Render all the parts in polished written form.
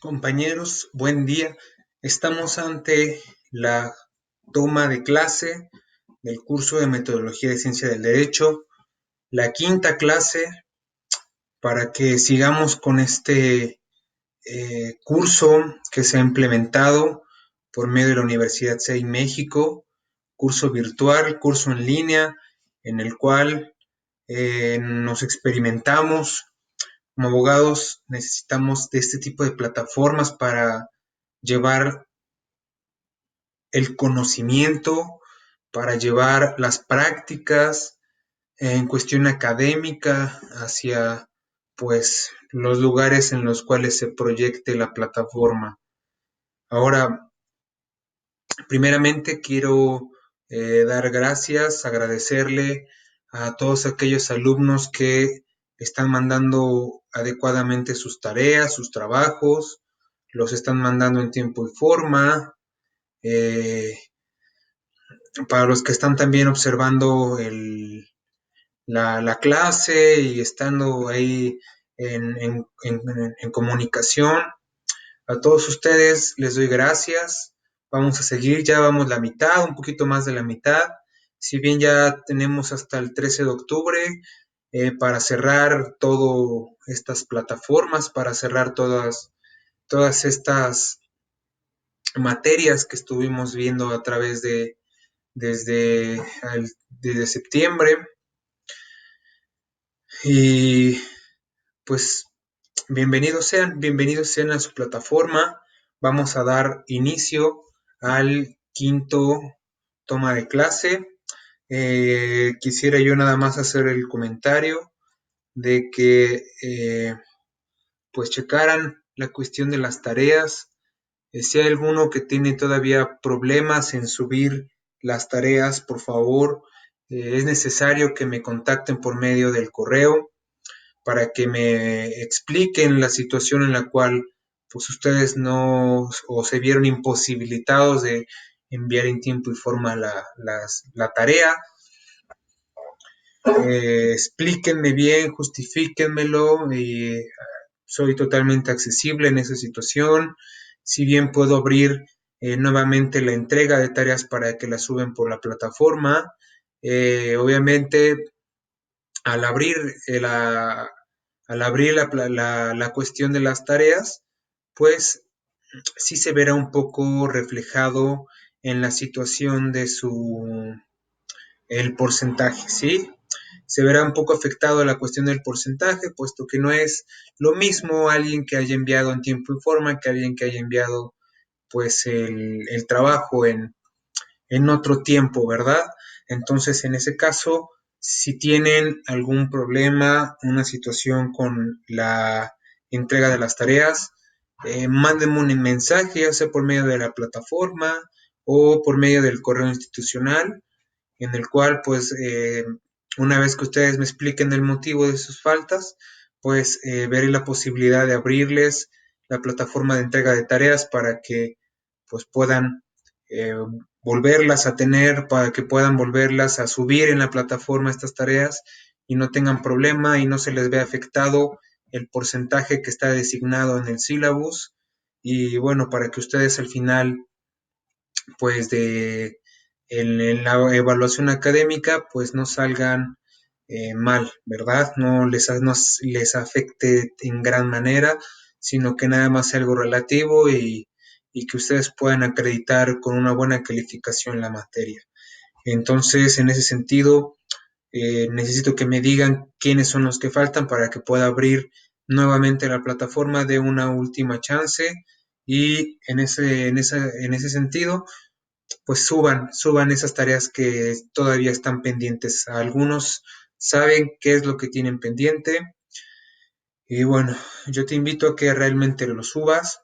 Compañeros, buen día. Estamos ante la toma de clase del curso de Metodología de Ciencia del Derecho, la quinta clase, para que sigamos con este curso que se ha implementado por medio de la Universidad CEI México, curso virtual, curso en línea, en el cual nos experimentamos. Como abogados necesitamos de este tipo de plataformas para llevar el conocimiento, para llevar las prácticas en cuestión académica hacia pues los lugares en los cuales se proyecte la plataforma. Ahora, primeramente quiero dar gracias, agradecerle a todos aquellos alumnos que están mandando adecuadamente sus tareas, sus trabajos, los están mandando en tiempo y forma. eh, para los que están también observando la clase y estando ahí en comunicación, a todos ustedes les doy gracias. Vamos a seguir, ya vamos la mitad, un poquito más de la mitad. Si bien ya tenemos hasta el 13 de octubre para cerrar todas estas plataformas, para cerrar todas estas materias que estuvimos viendo a través desde, desde septiembre. Y pues bienvenidos sean a su plataforma. Vamos a dar inicio al quinto toma de clase. Quisiera yo nada más hacer el comentario de que pues checaran la cuestión de las tareas. Si hay alguno que tiene todavía problemas en subir las tareas, por favor, es necesario que me contacten por medio del correo para que me expliquen la situación en la cual pues ustedes no o se vieron imposibilitados de enviar en tiempo y forma la tarea. Explíquenme bien, justifíquenmelo y soy totalmente accesible en esa situación. Si bien puedo abrir nuevamente la entrega de tareas para que las suben por la plataforma, obviamente al abrir la cuestión de las tareas, pues sí se verá un poco reflejado en la situación de el porcentaje, ¿sí? Se verá un poco afectado la cuestión del porcentaje, puesto que no es lo mismo alguien que haya enviado en tiempo y forma que alguien que haya enviado pues el trabajo en otro tiempo, ¿verdad? Entonces, en ese caso, si tienen algún problema, una situación con la entrega de las tareas, mándenme un mensaje, ya sea por medio de la plataforma o por medio del correo institucional, en el cual, pues, una vez que ustedes me expliquen el motivo de sus faltas, pues veré la posibilidad de abrirles la plataforma de entrega de tareas para que pues puedan eh, volverlas a tener, para que puedan volverlas a subir en la plataforma estas tareas y no tengan problema y no se les vea afectado el porcentaje que está designado en el sílabus y bueno, para que ustedes al final pues en la evaluación académica pues no salgan mal, ¿verdad? No les afecte en gran manera, sino que nada más sea algo relativo y que ustedes puedan acreditar con una buena calificación la materia. Entonces, en ese sentido, necesito que me digan quiénes son los que faltan para que pueda abrir nuevamente la plataforma de una última chance y en ese sentido, pues suban esas tareas que todavía están pendientes. Algunos saben qué es lo que tienen pendiente y bueno, yo te invito a que realmente lo subas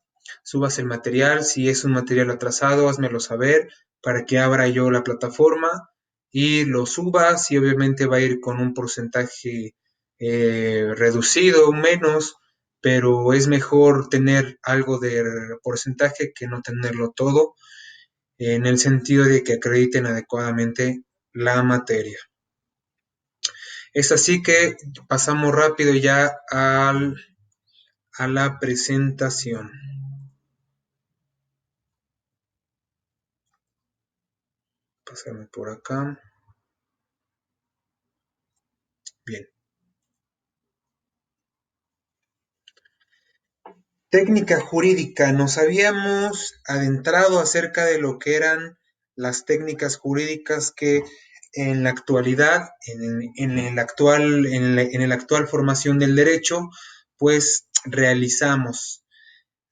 el material. Si es un material atrasado, házmelo saber para que abra yo la plataforma y lo subas y obviamente va a ir con un porcentaje reducido, menos, pero es mejor tener algo de porcentaje que no tenerlo todo en el sentido de que acrediten adecuadamente la materia. Es así que pasamos rápido ya a la presentación. pasarme por acá. Bien. Técnica jurídica. Nos habíamos adentrado acerca de lo que eran las técnicas jurídicas que en la actualidad, en el actual formación del derecho, pues realizamos.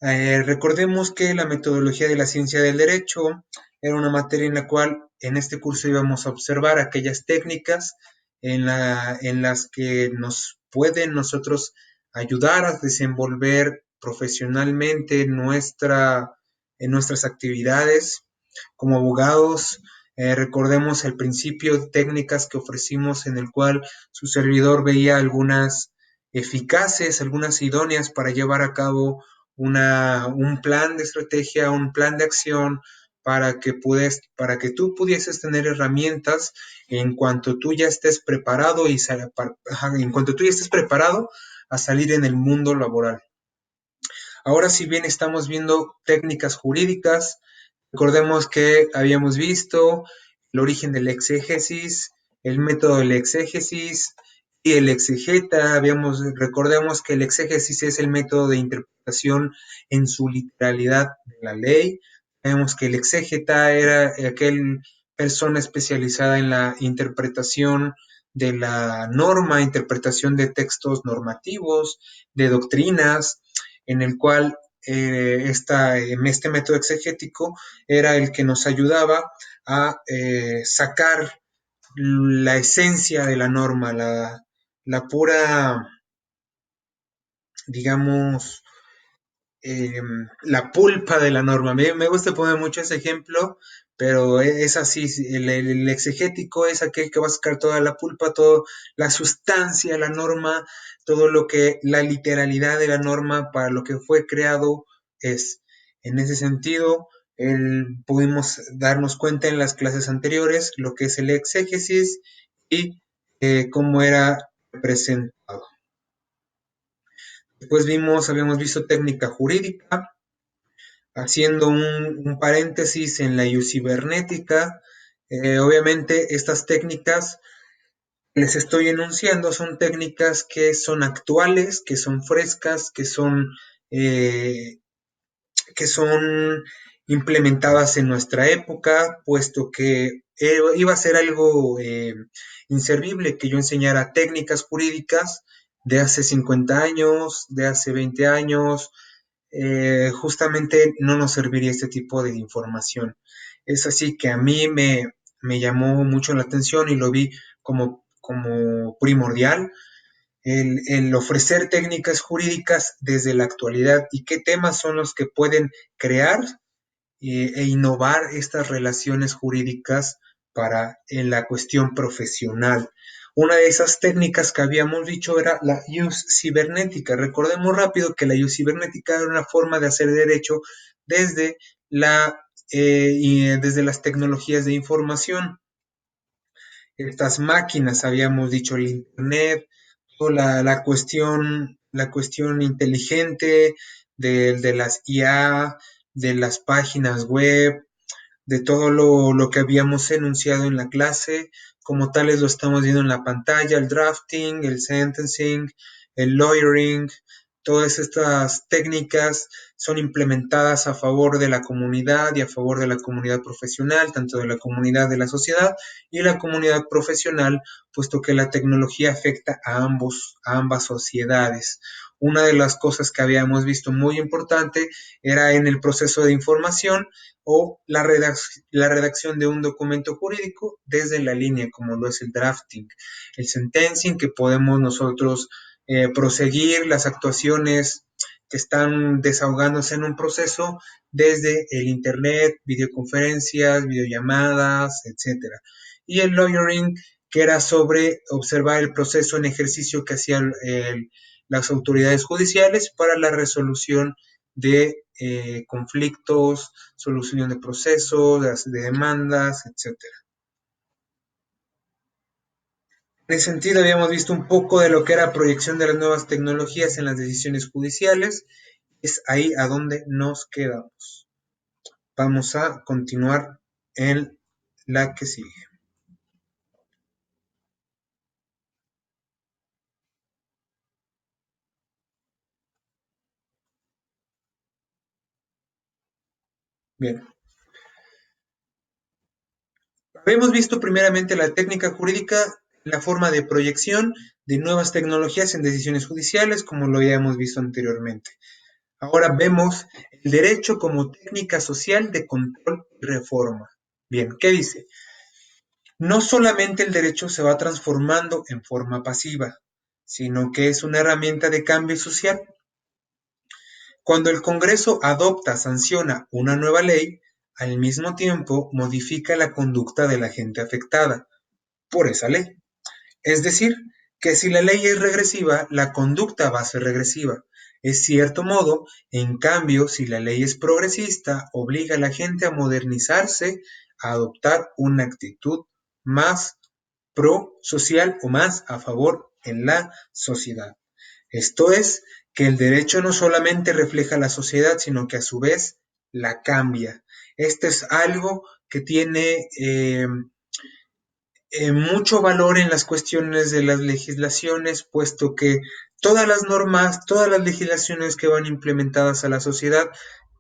Recordemos que la metodología de la ciencia del derecho era una materia en la cual en este curso íbamos a observar aquellas técnicas en las que nos pueden nosotros ayudar a desenvolver profesionalmente en nuestras actividades como abogados. Recordemos el principio, técnicas que ofrecimos en el cual su servidor veía algunas eficaces, algunas idóneas para llevar a cabo un plan de estrategia, un plan de acción para que tú pudieses tener herramientas en cuanto tú ya estés preparado en cuanto tú ya estés preparado a salir en el mundo laboral. Ahora, si bien estamos viendo técnicas jurídicas, recordemos que habíamos visto el origen del exégesis, el método del exégesis y el exegeta. Recordemos que el exégesis es el método de interpretación en su literalidad de la ley. Vemos que el exégeta era aquel persona especializada en la interpretación de la norma, interpretación de textos normativos, de doctrinas, en el cual este método exegético era el que nos ayudaba a sacar la esencia de la norma, la pura, digamos, la pulpa de la norma. Me gusta poner mucho ese ejemplo, pero es así, el exegético es aquel que va a sacar toda la pulpa, toda la sustancia, la norma, todo lo que la literalidad de la norma para lo que fue creado es. En ese sentido, pudimos darnos cuenta en las clases anteriores lo que es el exégesis y cómo era presentado. Después habíamos visto técnica jurídica, haciendo un paréntesis en la cibernética. Obviamente estas técnicas les estoy enunciando son técnicas que son actuales, que son frescas, eh, que son implementadas en nuestra época, puesto que iba a ser algo inservible que yo enseñara técnicas jurídicas de hace 50 años, de hace 20 años, justamente no nos serviría este tipo de información. Es así que a mí me llamó mucho la atención y lo vi como primordial el ofrecer técnicas jurídicas desde la actualidad y qué temas son los que pueden crear e innovar estas relaciones jurídicas para en la cuestión profesional. Una de esas técnicas que habíamos dicho era la cibernética. Recordemos rápido que la cibernética era una forma de hacer derecho desde, desde las tecnologías de información. Estas máquinas, habíamos dicho, el Internet, la cuestión inteligente de las IA, de las páginas web, de todo lo que habíamos enunciado en la clase, como tales lo estamos viendo en la pantalla, el drafting, el sentencing, el lawyering, todas estas técnicas son implementadas a favor de la comunidad y a favor de la comunidad profesional, tanto de la comunidad de la sociedad y la comunidad profesional, puesto que la tecnología afecta a ambas sociedades. Una de las cosas que habíamos visto muy importante era en el proceso de información o la redacción de un documento jurídico desde la línea, como lo es el drafting, el sentencing, que podemos nosotros proseguir las actuaciones que están desahogándose en un proceso desde el internet, videoconferencias, videollamadas, etcétera. Y el lawyering, que era sobre observar el proceso en ejercicio que hacían las autoridades judiciales para la resolución de conflictos, solución de procesos, de demandas, etcétera. En ese sentido, habíamos visto un poco de lo que era proyección de las nuevas tecnologías en las decisiones judiciales. Es ahí a donde nos quedamos. Vamos a continuar en la que sigue. Bien. Habíamos visto primeramente la técnica jurídica, la forma de proyección de nuevas tecnologías en decisiones judiciales, como lo habíamos visto anteriormente. Ahora vemos el derecho como técnica social de control y reforma. Bien, ¿qué dice? No solamente el derecho se va transformando en forma pasiva, sino que es una herramienta de cambio social. Cuando el Congreso adopta, sanciona una nueva ley, al mismo tiempo modifica la conducta de la gente afectada por esa ley. Es decir, que si la ley es regresiva, la conducta va a ser regresiva. Es cierto modo, en cambio, si la ley es progresista, obliga a la gente a modernizarse, a adoptar una actitud más pro-social o más a favor en la sociedad. Esto es, que el derecho no solamente refleja la sociedad, sino que a su vez la cambia. Esto es algo que tiene mucho valor en las cuestiones de las legislaciones, puesto que todas las normas, todas las legislaciones que van implementadas a la sociedad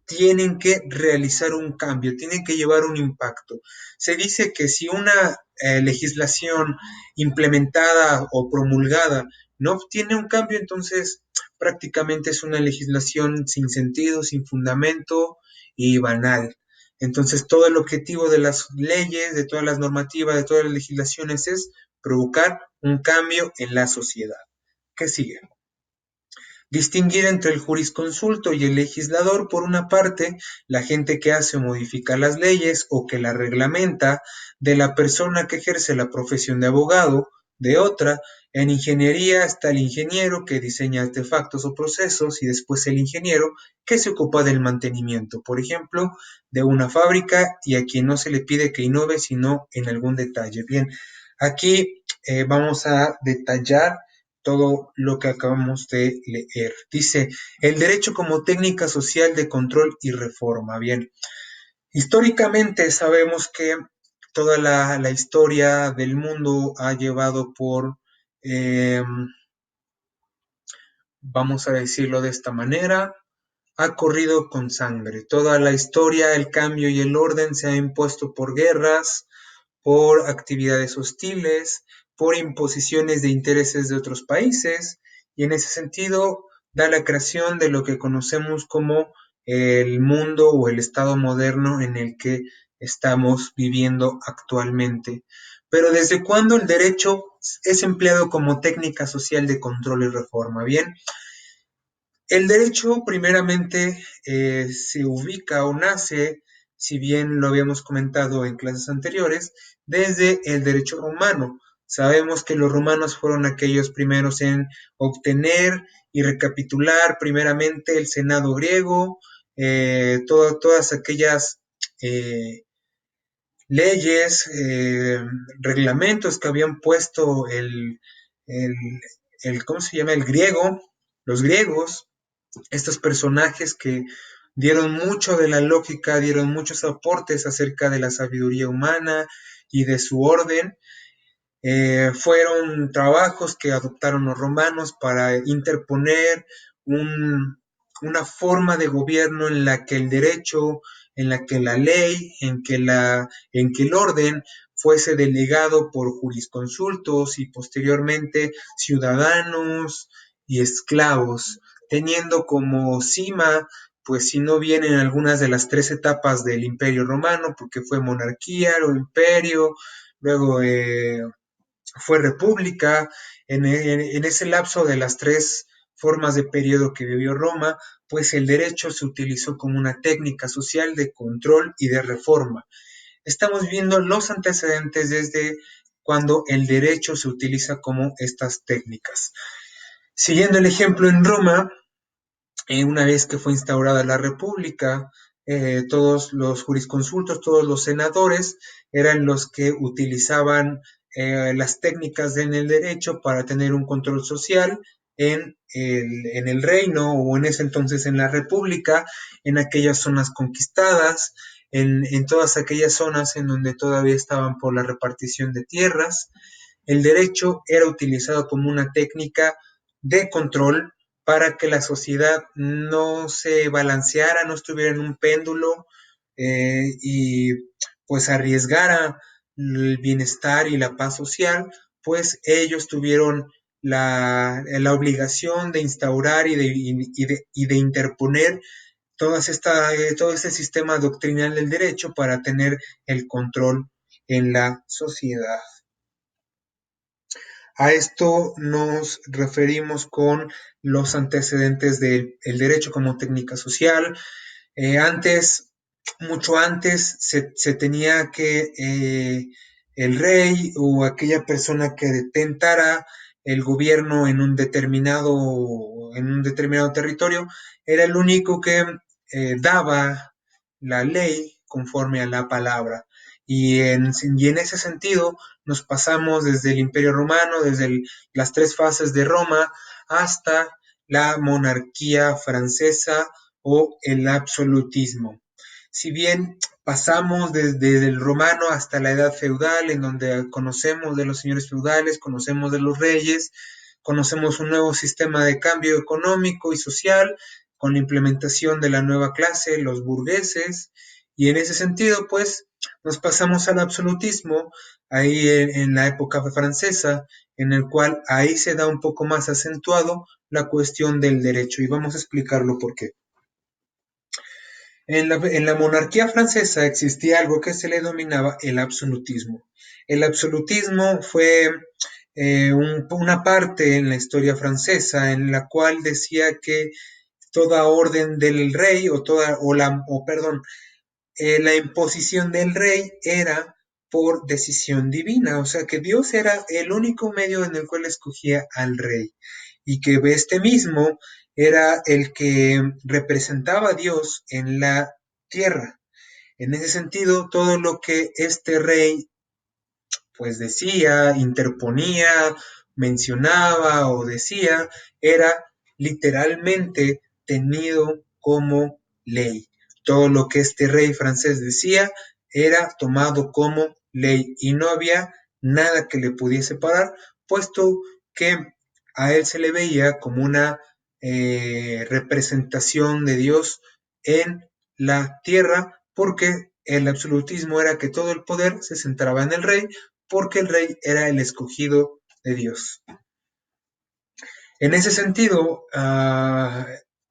tienen que realizar un cambio, tienen que llevar un impacto. Se dice que si una legislación implementada o promulgada no obtiene un cambio, entonces prácticamente es una legislación sin sentido, sin fundamento y banal. Entonces, todo el objetivo de las leyes, de todas las normativas, de todas las legislaciones es provocar un cambio en la sociedad. ¿Qué sigue? Distinguir entre el jurisconsulto y el legislador, por una parte, la gente que hace o modifica las leyes o que las reglamenta, de la persona que ejerce la profesión de abogado, de otra, en ingeniería está el ingeniero que diseña artefactos o procesos y después el ingeniero que se ocupa del mantenimiento, por ejemplo, de una fábrica y a quien no se le pide que innove sino en algún detalle. Bien, aquí vamos a detallar todo lo que acabamos de leer. Dice, el derecho como técnica social de control y reforma. Bien, históricamente sabemos que toda la historia del mundo ha llevado por, eh, vamos a decirlo de esta manera, ha corrido con sangre. Toda la historia, el cambio y el orden se ha impuesto por guerras, por actividades hostiles, por imposiciones de intereses de otros países, y en ese sentido da la creación de lo que conocemos como el mundo o el estado moderno en el que estamos viviendo actualmente. Pero ¿desde cuándo el derecho es empleado como técnica social de control y reforma? Bien, el derecho primeramente se ubica o nace, si bien lo habíamos comentado en clases anteriores, desde el derecho romano. Sabemos que los romanos fueron aquellos primeros en obtener y recapitular primeramente el Senado griego, todas aquellas eh, leyes, reglamentos que habían puesto el, ¿cómo se llama? El griego, los griegos, estos personajes que dieron mucho de la lógica, dieron muchos aportes acerca de la sabiduría humana y de su orden. Fueron trabajos que adoptaron los romanos para interponer un, una forma de gobierno en la que el derecho, en la que la ley, en que el orden fuese delegado por jurisconsultos y posteriormente ciudadanos y esclavos, teniendo como cima, pues si no bien en algunas de las tres etapas del Imperio Romano, porque fue monarquía, o imperio, luego fue república, en ese lapso de las tres formas de periodo que vivió Roma, pues el derecho se utilizó como una técnica social de control y de reforma. Estamos viendo los antecedentes desde cuando el derecho se utiliza como estas técnicas. Siguiendo el ejemplo en Roma, una vez que fue instaurada la República, todos los jurisconsultos, todos los senadores eran los que utilizaban las técnicas en el derecho para tener un control social en el reino o en ese entonces en la República, en aquellas zonas conquistadas. en todas aquellas zonas en donde todavía estaban por la repartición de tierras. El derecho era utilizado como una técnica de control para que la sociedad no se balanceara, no estuviera en un péndulo y pues arriesgara el bienestar y la paz social, pues ellos tuvieron la obligación de instaurar y de interponer todo este sistema doctrinal del derecho para tener el control en la sociedad. A esto nos referimos con los antecedentes del derecho como técnica social. Antes, mucho antes, se tenía que el rey o aquella persona que detentara el gobierno en un determinado territorio era el único que daba la ley conforme a la palabra. Y en ese sentido nos pasamos desde el Imperio Romano, las tres fases de Roma, hasta la monarquía francesa o el absolutismo. Si bien pasamos desde el romano hasta la edad feudal, en donde conocemos de los señores feudales, conocemos de los reyes, conocemos un nuevo sistema de cambio económico y social, con la implementación de la nueva clase, los burgueses, y en ese sentido, pues, nos pasamos al absolutismo, ahí en la época francesa, en el cual ahí se da un poco más acentuado la cuestión del derecho, y vamos a explicarlo por qué. En la monarquía francesa existía algo que se le denominaba el absolutismo. El absolutismo fue una parte en la historia francesa en la cual decía que toda orden del rey la imposición del rey era por decisión divina, o sea que Dios era el único medio en el cual escogía al rey y que este mismo era el que representaba a Dios en la tierra. En ese sentido, todo lo que este rey pues decía, interponía, mencionaba o decía, era literalmente tenido como ley. Todo lo que este rey francés decía era tomado como ley y no había nada que le pudiese parar, puesto que a él se le veía como una representación de Dios en la tierra, porque el absolutismo era que todo el poder se centraba en el rey, porque el rey era el escogido de Dios. En ese sentido,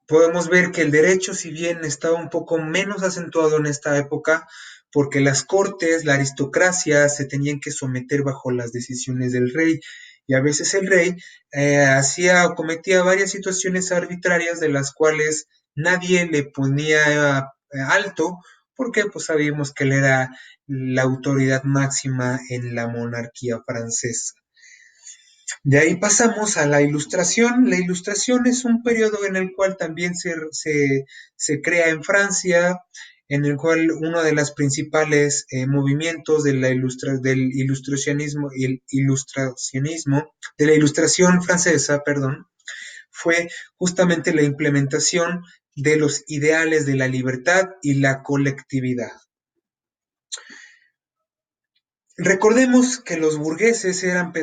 podemos ver que el derecho, si bien estaba un poco menos acentuado en esta época, porque las cortes, la aristocracia, se tenían que someter bajo las decisiones del rey, y a veces el rey hacía o cometía varias situaciones arbitrarias de las cuales nadie le ponía alto, porque pues sabíamos que él era la autoridad máxima en la monarquía francesa. De ahí pasamos a la Ilustración. La Ilustración es un periodo en el cual también se crea en Francia, en el cual uno de los principales movimientos del ilustracionismo, de la Ilustración francesa, perdón, fue justamente la implementación de los ideales de la libertad y la colectividad. Recordemos que los burgueses eran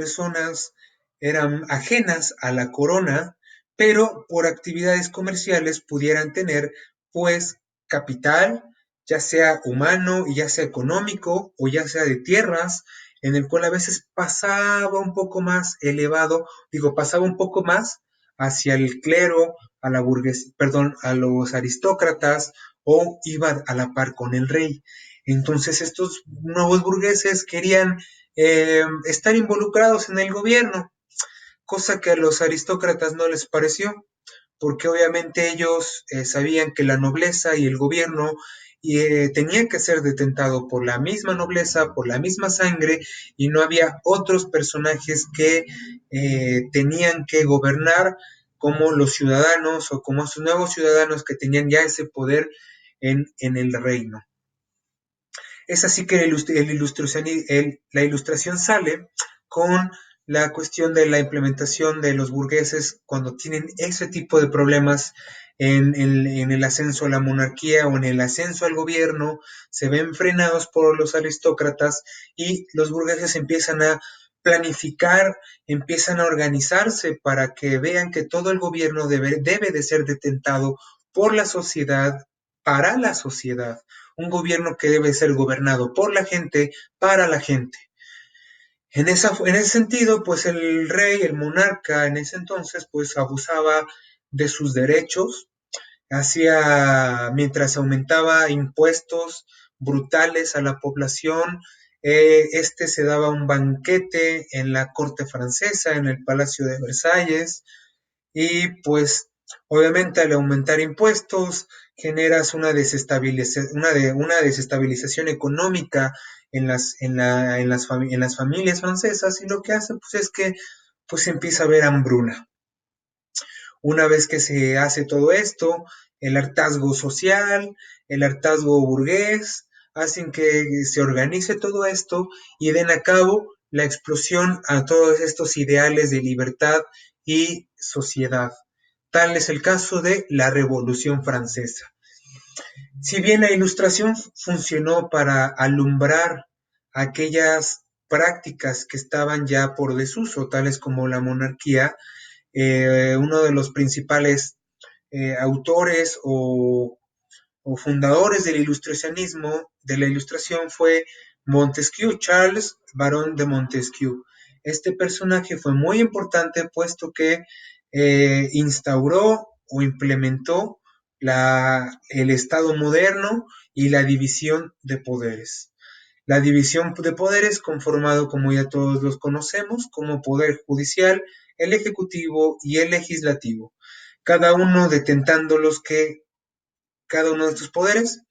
ajenas a la corona, pero por actividades comerciales pudieran tener, pues, capital, ya sea humano y ya sea económico o ya sea de tierras, en el cual a veces pasaba un poco más elevado, pasaba un poco más hacia el clero, a la burguesía, perdón, a los aristócratas o iba a la par con el rey. Entonces estos nuevos burgueses querían estar involucrados en el gobierno, cosa que a los aristócratas no les pareció, porque obviamente ellos sabían que la nobleza y el gobierno tenía que ser detentado por la misma nobleza, por la misma sangre, y no había otros personajes que tenían que gobernar como los ciudadanos o como esos nuevos ciudadanos que tenían ya ese poder en el reino. Es así que la ilustración sale con la cuestión de la implementación de los burgueses cuando tienen ese tipo de problemas en el ascenso a la monarquía o en el ascenso al gobierno, se ven frenados por los aristócratas y los burgueses empiezan a planificar, empiezan a organizarse para que vean que todo el gobierno debe de ser detentado por la sociedad, para la sociedad, un gobierno que debe ser gobernado por la gente, para la gente. En ese sentido, pues el rey, el monarca en ese entonces, pues abusaba de sus derechos, mientras aumentaba impuestos brutales a la población, este se daba un banquete en la corte francesa, en el Palacio de Versalles, y pues obviamente al aumentar impuestos generas una desestabilización económica en las familias francesas, y lo que hace pues es que pues empieza a haber hambruna. Una vez que se hace todo esto, el hartazgo social, el hartazgo burgués, hacen que se organice todo esto y den a cabo la explosión a todos estos ideales de libertad y sociedad. Tal es el caso de la Revolución Francesa. Si bien la Ilustración funcionó para alumbrar aquellas prácticas que estaban ya por desuso, tales como la monarquía, uno de los principales autores o fundadores del ilustracionismo, de la ilustración, fue Montesquieu, Charles Barón de Montesquieu. Este personaje fue muy importante puesto que instauró o implementó el Estado moderno y la división de poderes. La división de poderes conformado, como ya todos los conocemos, como poder judicial, el ejecutivo y el legislativo, cada uno detentando cada uno de estos poderes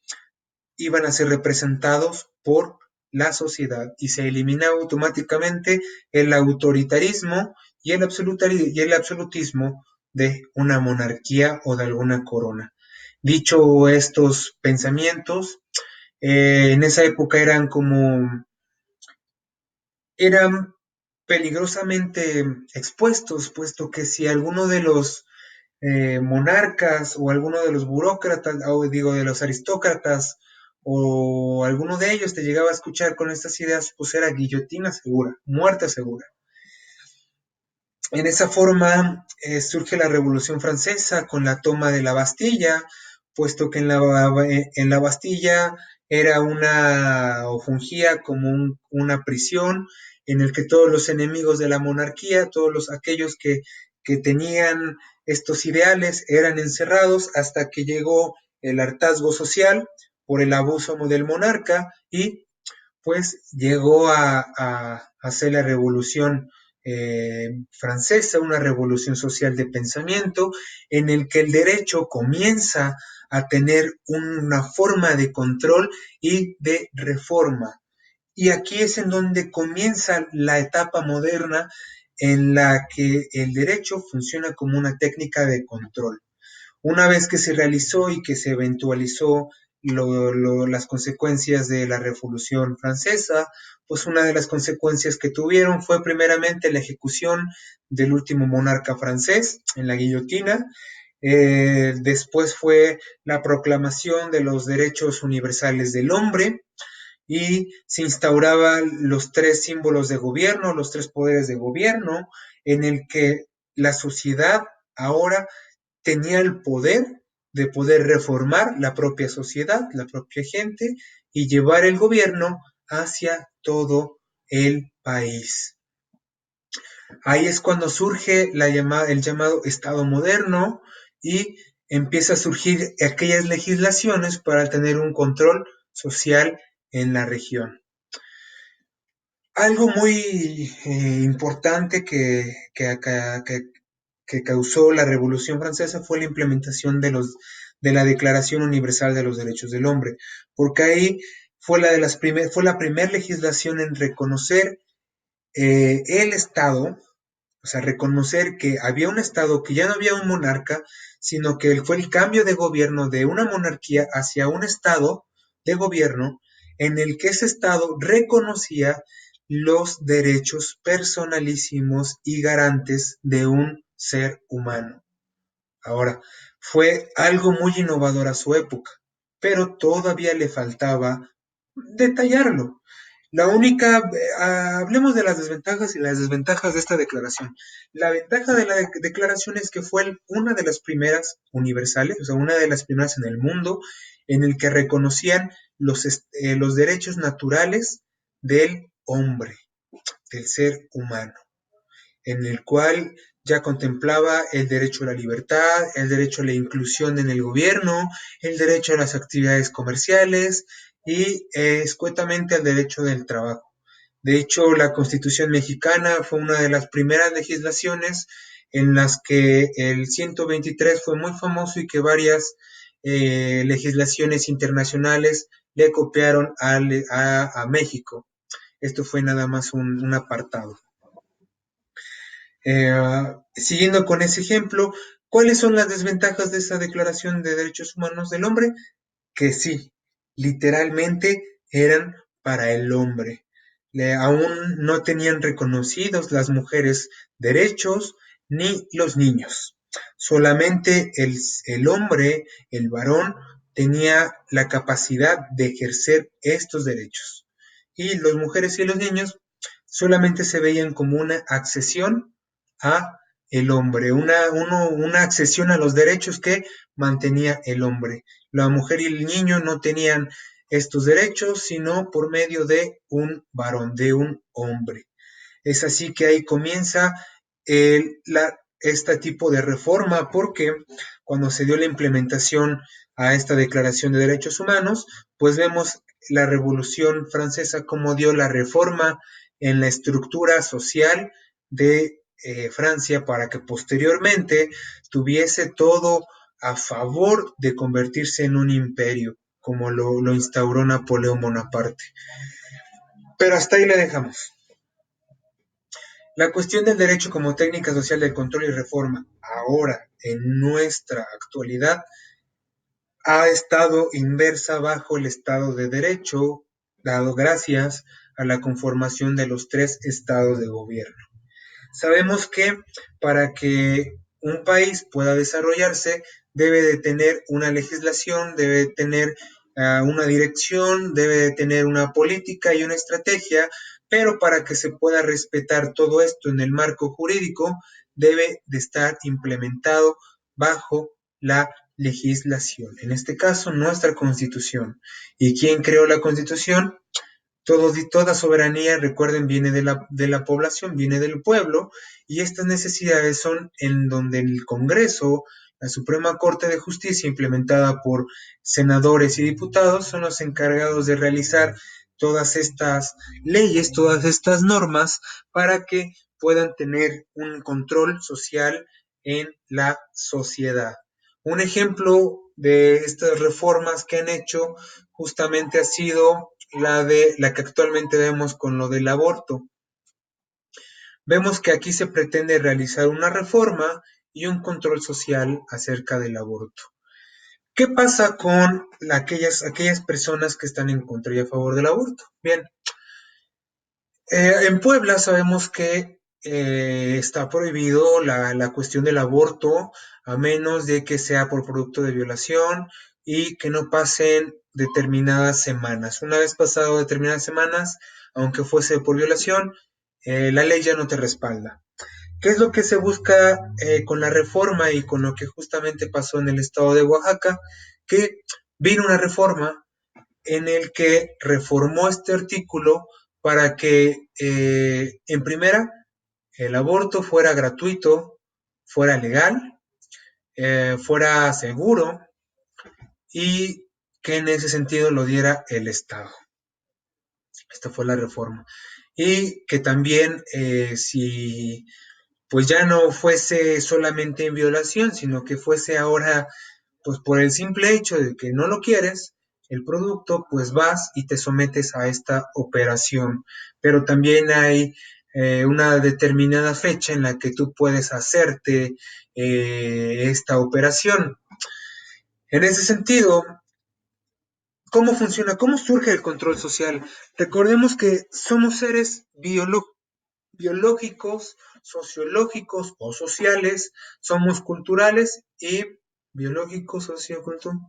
iban a ser representados por la sociedad y se eliminaba automáticamente el autoritarismo y el absolutismo de una monarquía o de alguna corona. Dicho estos pensamientos, en esa época eran peligrosamente expuestos, puesto que si alguno de los monarcas o alguno de los burócratas, o digo, de los aristócratas, o alguno de ellos te llegaba a escuchar con estas ideas, pues era guillotina segura, muerte segura. En esa forma surge la Revolución Francesa con la toma de la Bastilla, puesto que en la Bastilla era o fungía como una prisión en el que todos los enemigos de la monarquía, aquellos que tenían estos ideales, eran encerrados hasta que llegó el hartazgo social por el abuso del monarca y pues llegó a hacer la revolución francesa, una revolución social de pensamiento, en el que el derecho comienza a tener una forma de control y de reforma. Y aquí es en donde comienza la etapa moderna en la que el derecho funciona como una técnica de control. Una vez que se realizó y que se eventualizó las consecuencias de la Revolución Francesa, pues una de las consecuencias que tuvieron fue primeramente la ejecución del último monarca francés en la guillotina. Después fue la proclamación de los derechos universales del hombre y se instauraban los tres símbolos de gobierno, los tres poderes de gobierno, en el que la sociedad ahora tenía el poder de poder reformar la propia sociedad, la propia gente, y llevar el gobierno hacia todo el país. Ahí es cuando surge el llamado Estado moderno y empieza a surgir aquellas legislaciones para tener un control social en la región. Algo muy importante que causó la Revolución Francesa fue la implementación de la Declaración Universal de los Derechos del Hombre, porque ahí fue la primera legislación en reconocer el Estado, o sea, reconocer que había un Estado, que ya no había un monarca, sino que fue el cambio de gobierno de una monarquía hacia un Estado de gobierno en el que ese Estado reconocía los derechos personalísimos y garantes de un ser humano. Ahora, fue algo muy innovador a su época, pero todavía le faltaba detallarlo. La única, hablemos de las desventajas y las desventajas de esta declaración. La ventaja de la declaración es que fue una de las primeras universales, o sea, una de las primeras en el mundo en el que reconocían los derechos naturales del hombre, del ser humano, en el cual ya contemplaba el derecho a la libertad, el derecho a la inclusión en el gobierno, el derecho a las actividades comerciales y escuetamente el derecho del trabajo. De hecho, la Constitución mexicana fue una de las primeras legislaciones en las que el 123 fue muy famoso y que varias legislaciones internacionales le copiaron a México. Esto fue nada más un apartado. Siguiendo con ese ejemplo, ¿cuáles son las desventajas de esa Declaración de Derechos Humanos del Hombre? Que sí, literalmente eran para el hombre. Aún no tenían reconocidos las mujeres derechos ni los niños. Solamente el hombre, el varón, tenía la capacidad de ejercer estos derechos. Y las mujeres y los niños solamente se veían como una accesión a el hombre, una accesión a los derechos que mantenía el hombre. La mujer y el niño no tenían estos derechos, sino por medio de un varón, de un hombre. Es así que ahí comienza este tipo de reforma, porque cuando se dio la implementación a esta Declaración de Derechos Humanos, pues vemos la Revolución Francesa como dio la reforma en la estructura social de Francia para que posteriormente tuviese todo a favor de convertirse en un imperio, como lo instauró Napoleón Bonaparte. Pero hasta ahí le dejamos. La cuestión del derecho como técnica social de control y reforma, ahora en nuestra actualidad, ha estado inversa bajo el Estado de Derecho, dado gracias a la conformación de los 3 estados de gobierno. Sabemos que para que un país pueda desarrollarse debe de tener una legislación, debe de tener una dirección, debe de tener una política y una estrategia, pero para que se pueda respetar todo esto en el marco jurídico debe de estar implementado bajo la legislación. En este caso, nuestra Constitución. ¿Y quién creó la Constitución? Toda soberanía, recuerden, viene de la población, viene del pueblo, y estas necesidades son en donde el Congreso, la Suprema Corte de Justicia, implementada por senadores y diputados, son los encargados de realizar todas estas leyes, todas estas normas, para que puedan tener un control social en la sociedad. Un ejemplo de estas reformas que han hecho justamente ha sido la que actualmente vemos con lo del aborto. Vemos que aquí se pretende realizar una reforma y un control social acerca del aborto. ¿Qué pasa con aquellas personas que están en contra y a favor del aborto? Bien, en Puebla sabemos que está prohibido la cuestión del aborto a menos de que sea por producto de violación y que no pasen determinadas semanas. Una vez pasado determinadas semanas, aunque fuese por violación, la ley ya no te respalda. ¿Qué es lo que se busca con la reforma y con lo que justamente pasó en el estado de Oaxaca? Que vino una reforma en el que reformó este artículo para que, en primera, el aborto fuera gratuito, fuera legal, fuera seguro y que en ese sentido lo diera el Estado. Esta fue la reforma. Y que también, si pues ya no fuese solamente en violación, sino que fuese ahora, pues por el simple hecho de que no lo quieres, el producto, pues vas y te sometes a esta operación. Pero también hay una determinada fecha en la que tú puedes hacerte esta operación. En ese sentido, ¿Cómo funciona? ¿Cómo surge el control social? Recordemos que somos seres biológicos, sociológicos o sociales, somos culturales y biológicos, socioculturales.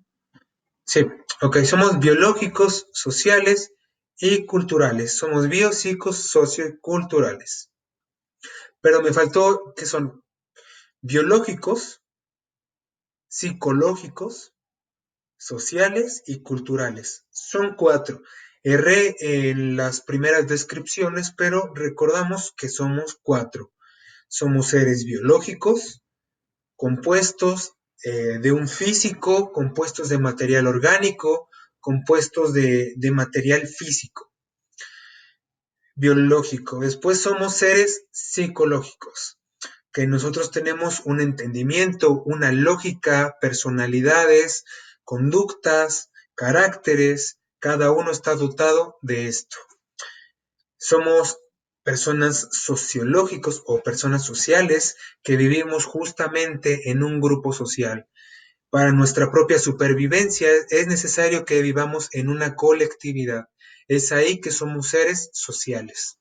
Sí, ok, somos biológicos, sociales y culturales. Somos biopsicos, socioculturales. Pero me faltó que son biológicos, psicológicos, sociales y culturales. Son cuatro. Erré en las primeras descripciones, pero recordamos que somos cuatro. Somos seres biológicos, compuestos de un físico, compuestos de material orgánico, compuestos de material físico, biológico. Después somos seres psicológicos, que nosotros tenemos un entendimiento, una lógica, personalidades, conductas, caracteres, cada uno está dotado de esto. Somos personas sociológicos o personas sociales que vivimos justamente en un grupo social. Para nuestra propia supervivencia es necesario que vivamos en una colectividad. Es ahí que somos seres sociales.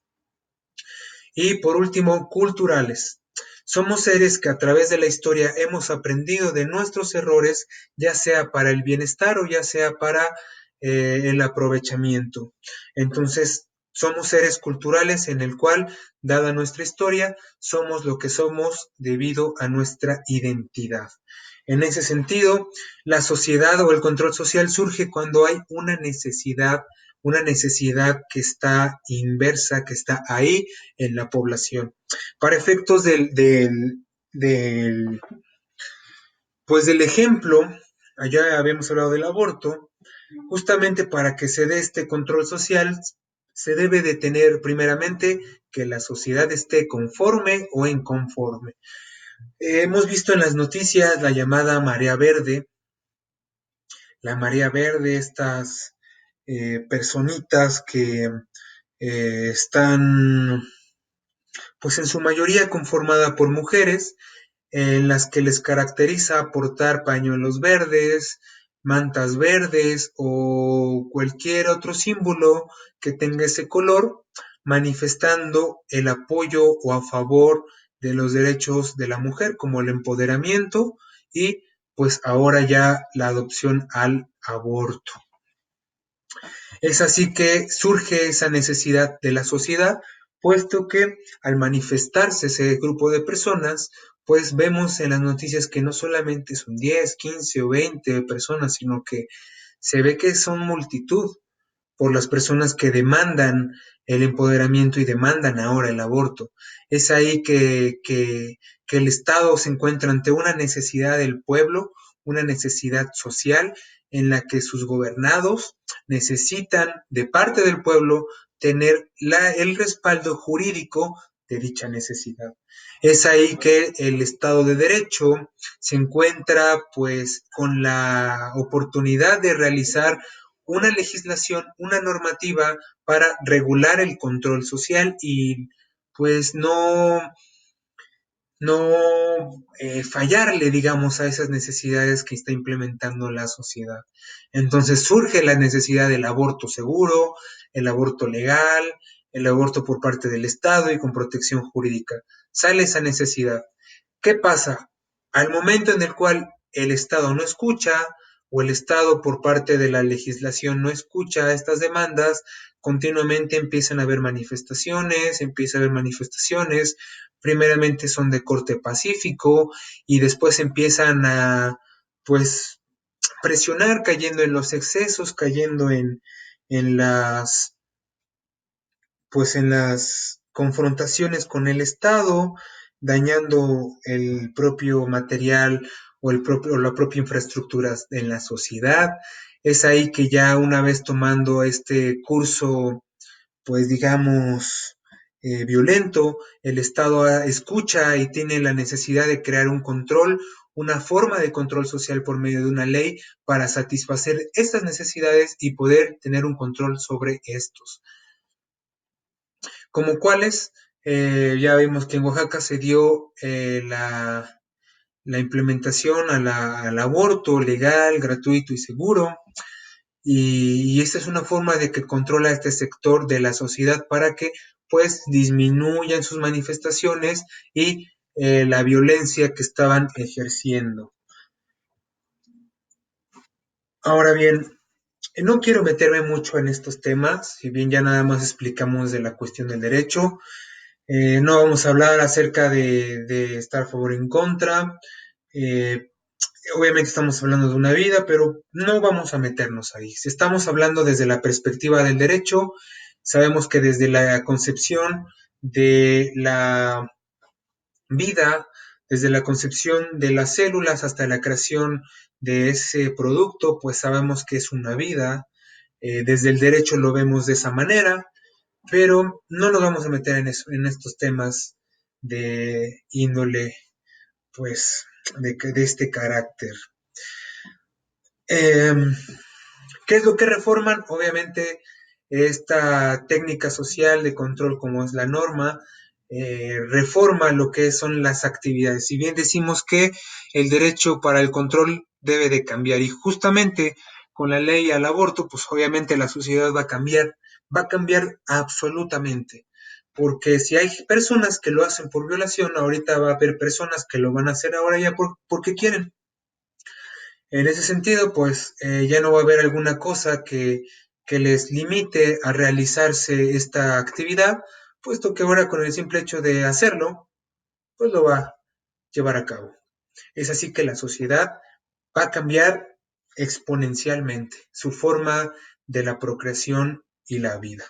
Y por último, culturales. Somos seres que a través de la historia hemos aprendido de nuestros errores, ya sea para el bienestar o ya sea para el aprovechamiento. Entonces, somos seres culturales en el cual, dada nuestra historia, somos lo que somos debido a nuestra identidad. En ese sentido, la sociedad o el control social surge cuando hay una necesidad que está inversa, que está ahí en la población. Para efectos del pues del ejemplo, allá habíamos hablado del aborto, justamente para que se dé este control social, se debe de tener primeramente que la sociedad esté conforme o inconforme. Hemos visto en las noticias la llamada marea verde, estas personitas que están pues en su mayoría conformada por mujeres, en las que les caracteriza portar pañuelos verdes, mantas verdes o cualquier otro símbolo que tenga ese color, manifestando el apoyo o a favor de los derechos de la mujer, como el empoderamiento y pues ahora ya la adopción al aborto. Es así que surge esa necesidad de la sociedad, puesto que al manifestarse ese grupo de personas, pues vemos en las noticias que no solamente son 10, 15 o 20 personas, sino que se ve que son multitud por las personas que demandan el empoderamiento y demandan ahora el aborto. Es ahí que el Estado se encuentra ante una necesidad del pueblo, una necesidad social en la que sus gobernados necesitan de parte del pueblo tener el respaldo jurídico de dicha necesidad. Es ahí que el Estado de Derecho se encuentra pues con la oportunidad de realizar una legislación, una normativa para regular el control social y pues no fallarle, digamos, a esas necesidades que está implementando la sociedad. Entonces surge la necesidad del aborto seguro, el aborto legal, el aborto por parte del Estado y con protección jurídica. Sale esa necesidad. ¿Qué pasa? Al momento en el cual el Estado no escucha o el Estado por parte de la legislación no escucha estas demandas, continuamente empieza a haber manifestaciones, primeramente son de corte pacífico y después empiezan a pues presionar cayendo en los excesos, cayendo en las pues en las confrontaciones con el Estado, dañando el propio material o la propia infraestructura en la sociedad. Es ahí que ya una vez tomando este curso, pues digamos, violento, el Estado escucha y tiene la necesidad de crear un control, una forma de control social por medio de una ley para satisfacer estas necesidades y poder tener un control sobre estos. Como cuáles, ya vimos que en Oaxaca se dio la implementación al aborto legal, gratuito y seguro. y esta es una forma de que controla este sector de la sociedad para que pues disminuyan sus manifestaciones y la violencia que estaban ejerciendo. Ahora bien, no quiero meterme mucho en estos temas, si bien ya nada más explicamos de la cuestión del derecho. No vamos a hablar acerca de estar a favor o en contra. Eh, Obviamente estamos hablando de una vida, pero no vamos a meternos ahí. Si estamos hablando desde la perspectiva del derecho, sabemos que desde la concepción de la vida, desde la concepción de las células hasta la creación de ese producto, pues sabemos que es una vida. Desde el derecho lo vemos de esa manera, pero no nos vamos a meter en, eso, en estos temas de índole, pues, de este carácter. Eh, ¿Qué es lo que reforman? Obviamente, esta técnica social de control como es la norma, reforma lo que son las actividades. Si bien decimos que el derecho para el control debe de cambiar y justamente con la ley al aborto, pues obviamente la sociedad va a cambiar absolutamente. Porque si hay personas que lo hacen por violación, ahorita va a haber personas que lo van a hacer ahora ya porque quieren. En ese sentido, pues ya no va a haber alguna cosa que les limite a realizarse esta actividad, puesto que ahora con el simple hecho de hacerlo, pues lo va a llevar a cabo. Es así que la sociedad va a cambiar exponencialmente su forma de la procreación y la vida.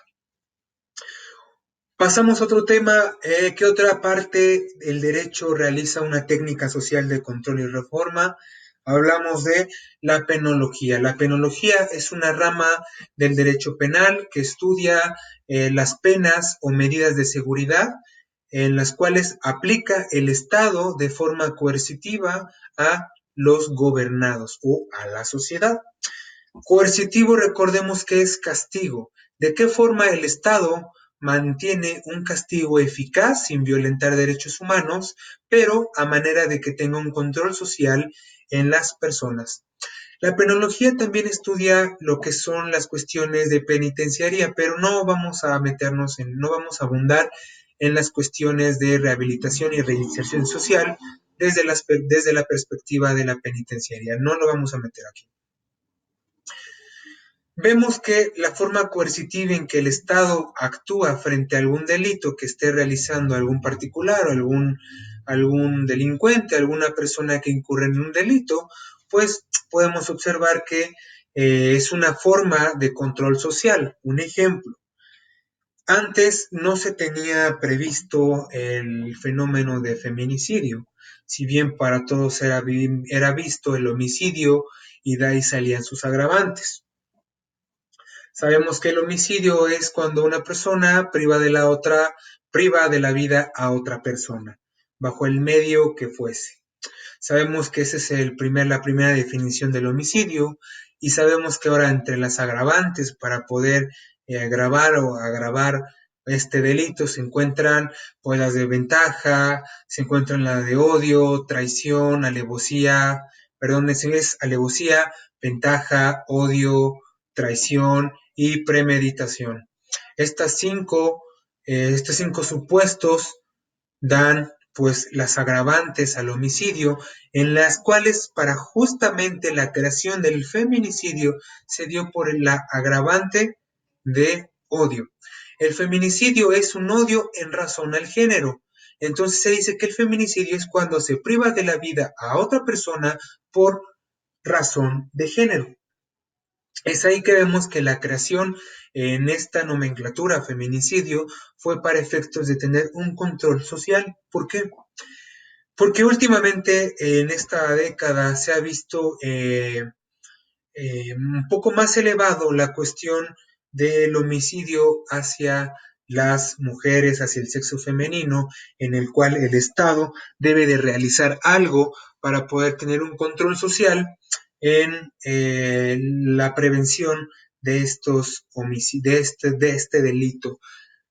Pasamos a otro tema. ¿Qué otra parte del derecho realiza una técnica social de control y reforma? Hablamos de la penología. La penología es una rama del derecho penal que estudia las penas o medidas de seguridad en las cuales aplica el Estado de forma coercitiva a los gobernados o a la sociedad. Coercitivo, recordemos que es castigo. ¿De qué forma el Estado mantiene un castigo eficaz sin violentar derechos humanos, pero a manera de que tenga un control social en las personas? La penología también estudia lo que son las cuestiones de penitenciaría, pero no vamos a meternos en, no vamos a abundar en las cuestiones de rehabilitación y reinserción social desde la perspectiva de la penitenciaría. No lo vamos a meter aquí. Vemos que la forma coercitiva en que el Estado actúa frente a algún delito que esté realizando algún particular o algún delincuente, alguna persona que incurre en un delito, pues podemos observar que es una forma de control social. Un ejemplo, antes no se tenía previsto el fenómeno de feminicidio, si bien para todos era visto el homicidio y de ahí salían sus agravantes. Sabemos que el homicidio es cuando una persona priva de la vida a otra persona, bajo el medio que fuese. Sabemos que esa es la primera definición del homicidio y sabemos que ahora entre las agravantes para poder agravar este delito se encuentran pues las de ventaja, se encuentran la de odio, traición, alevosía, perdón, es alevosía, ventaja, odio, traición y premeditación. Estos cinco supuestos dan pues las agravantes al homicidio, en las cuales para justamente la creación del feminicidio se dio por la agravante de odio. El feminicidio es un odio en razón al género. Entonces se dice que el feminicidio es cuando se priva de la vida a otra persona por razón de género. Es ahí que vemos que la creación en esta nomenclatura feminicidio fue para efectos de tener un control social. ¿Por qué? Porque últimamente en esta década se ha visto un poco más elevado la cuestión del homicidio hacia las mujeres, hacia el sexo femenino, en el cual el Estado debe de realizar algo para poder tener un control social en la prevención de estos homicidios, de este delito.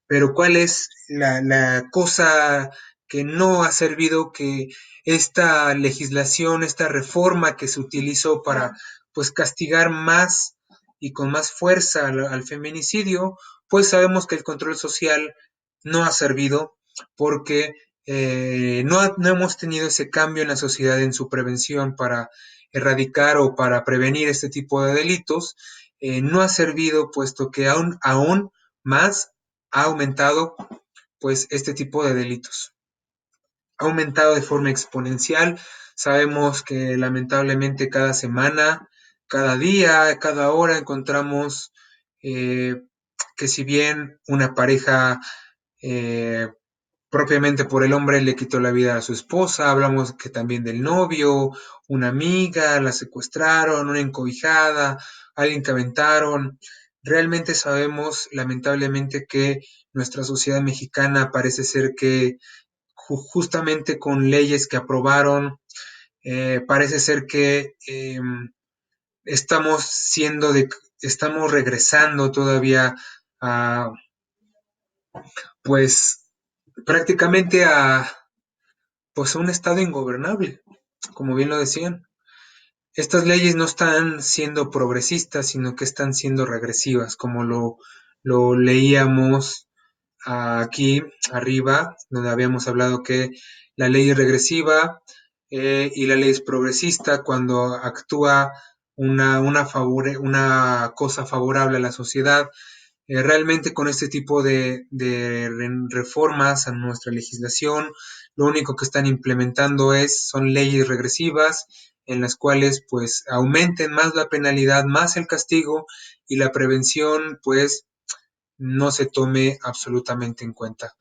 Pero ¿cuál es la cosa que no ha servido? Que esta legislación, esta reforma que se utilizó para pues castigar más y con más fuerza al feminicidio, pues sabemos que el control social no ha servido porque no hemos tenido ese cambio en la sociedad en su prevención para erradicar o para prevenir este tipo de delitos. No ha servido puesto que aún más ha aumentado pues este tipo de delitos. Ha aumentado de forma exponencial. Sabemos que lamentablemente cada semana, cada día, cada hora encontramos eh, que si bien una pareja eh, propiamente por el hombre le quitó la vida a su esposa, hablamos que también del novio, una amiga, la secuestraron, una encobijada, alguien que aventaron. Realmente sabemos lamentablemente que nuestra sociedad mexicana parece ser que justamente con leyes que aprobaron, parece ser que estamos estamos regresando todavía a, pues, prácticamente pues, a un estado ingobernable, como bien lo decían. Estas leyes no están siendo progresistas, sino que están siendo regresivas, como lo leíamos aquí arriba, donde habíamos hablado que la ley es regresiva y la ley es progresista cuando actúa una cosa favorable a la sociedad. Realmente con este tipo de reformas a nuestra legislación, lo único que están implementando son leyes regresivas en las cuales pues aumenten más la penalidad, más el castigo y la prevención pues no se tome absolutamente en cuenta.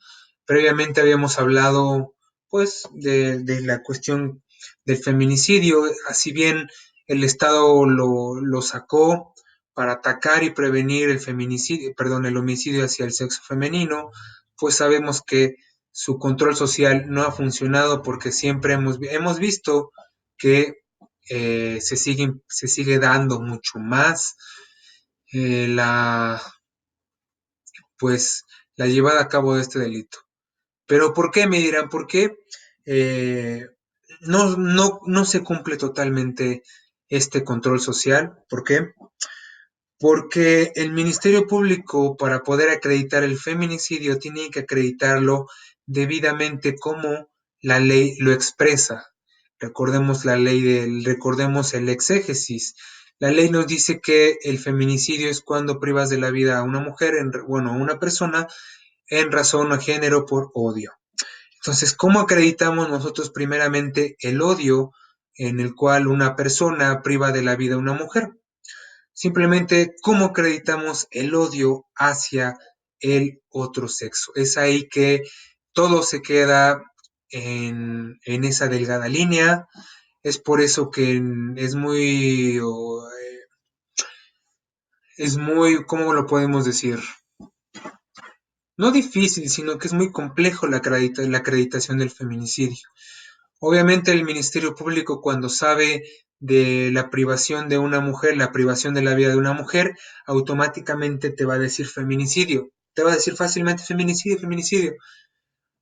Previamente habíamos hablado pues de la cuestión del feminicidio, así bien el Estado lo sacó para atacar y prevenir el feminicidio, perdón, el homicidio hacia el sexo femenino, pues sabemos que su control social no ha funcionado porque siempre hemos visto que se sigue dando mucho más la pues la llevada a cabo de este delito. Pero ¿por qué? Me dirán, ¿por qué eh, no se cumple totalmente este control social? ¿Por qué? Porque el Ministerio Público, para poder acreditar el feminicidio, tiene que acreditarlo debidamente como la ley lo expresa. Recordemos el exégesis. La ley nos dice que el feminicidio es cuando privas de la vida a una mujer, bueno, a una persona, en razón o género por odio. Entonces, ¿cómo acreditamos nosotros primeramente el odio en el cual una persona priva de la vida a una mujer? Simplemente, ¿cómo acreditamos el odio hacia el otro sexo? Es ahí que todo se queda en esa delgada línea. Es por eso que es muy, ¿cómo lo podemos decir? No difícil, sino que es muy complejo la acreditación del feminicidio. Obviamente el Ministerio Público cuando sabe de la privación de una mujer, la privación de la vida de una mujer, automáticamente te va a decir feminicidio. Te va a decir fácilmente feminicidio, feminicidio.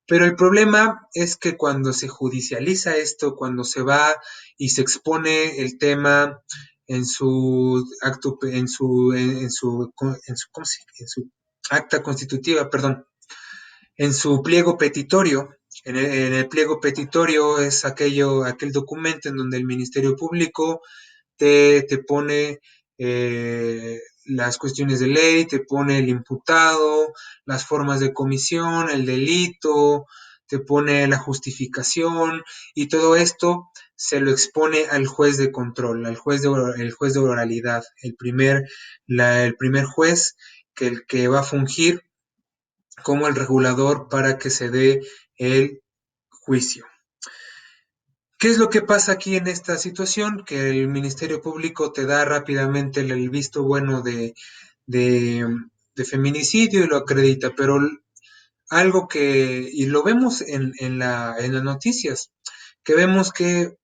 Pero el problema es que cuando se judicializa esto, cuando se va y se expone el tema en su acto, en su acta constitutiva, perdón, en su pliego petitorio, en el pliego petitorio es aquel documento en donde el Ministerio Público te pone las cuestiones de ley, te pone el imputado, las formas de comisión, el delito, te pone la justificación y todo esto se lo expone al juez de control, el juez de oralidad, el primer juez el que va a fungir como el regulador para que se dé el juicio. ¿Qué es lo que pasa aquí en esta situación? Que el Ministerio Público te da rápidamente el visto bueno de, de feminicidio y lo acredita, pero algo y lo vemos en las noticias, que vemos que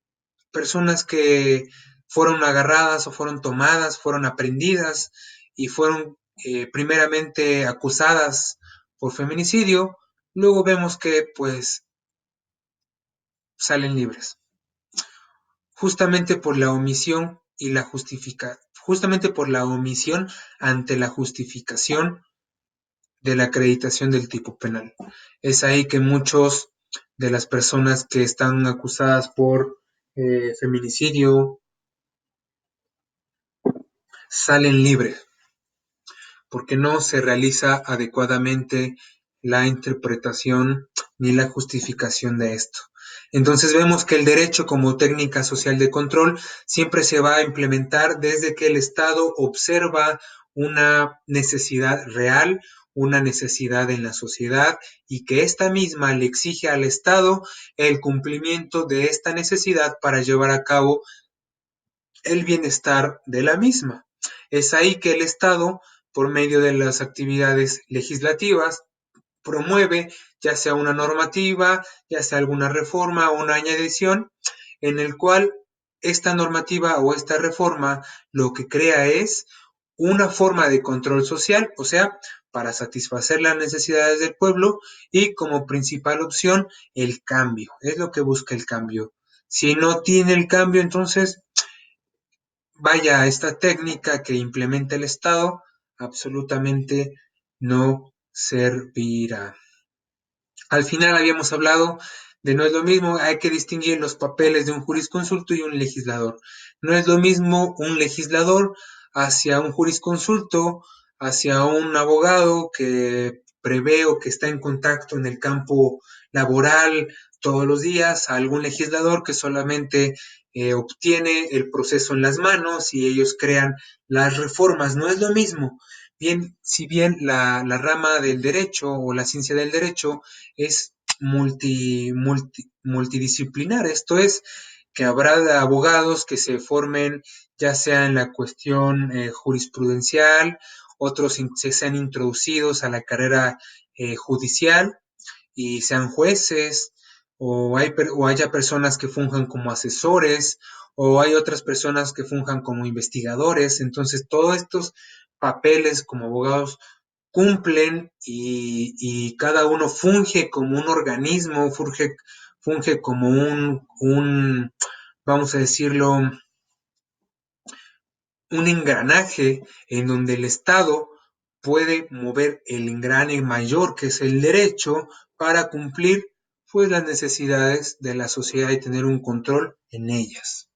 personas que fueron agarradas o fueron tomadas, fueron aprendidas y fueron primeramente acusadas por feminicidio, luego vemos que pues salen libres, justamente por la omisión y la justamente por la omisión ante la justificación de la acreditación del tipo penal. Es ahí que muchos de las personas que están acusadas por feminicidio salen libres, porque no se realiza adecuadamente la interpretación ni la justificación de esto. Entonces vemos que el derecho como técnica social de control siempre se va a implementar desde que el Estado observa una necesidad real, una necesidad en la sociedad y que esta misma le exige al Estado el cumplimiento de esta necesidad para llevar a cabo el bienestar de la misma. Es ahí que el Estado, por medio de las actividades legislativas, promueve ya sea una normativa, ya sea alguna reforma o una añadición, en el cual esta normativa o esta reforma lo que crea es una forma de control social, o sea, para satisfacer las necesidades del pueblo y como principal opción el cambio, es lo que busca el cambio. Si no tiene el cambio, entonces vaya, esta técnica que implementa el Estado absolutamente no servirá. Al final habíamos hablado de no es lo mismo, hay que distinguir los papeles de un jurisconsulto y un legislador. No es lo mismo un legislador hacia un jurisconsulto, hacia un abogado que prevé o que está en contacto en el campo laboral todos los días, a algún legislador que solamente obtiene el proceso en las manos y ellos crean las reformas. No es lo mismo. Bien, si bien la rama del derecho o la ciencia del derecho es multidisciplinar. Esto es, que habrá abogados que se formen ya sea en la cuestión jurisprudencial, otros se sean introducidos a la carrera judicial y sean jueces, o haya personas que funjan como asesores, o hay otras personas que funjan como investigadores. Entonces, todos estos papeles como abogados cumplen y cada uno funge como un organismo, funge como vamos a decirlo, un engranaje en donde el Estado puede mover el engrane mayor que es el derecho para cumplir pues las necesidades de la sociedad y tener un control en ellas.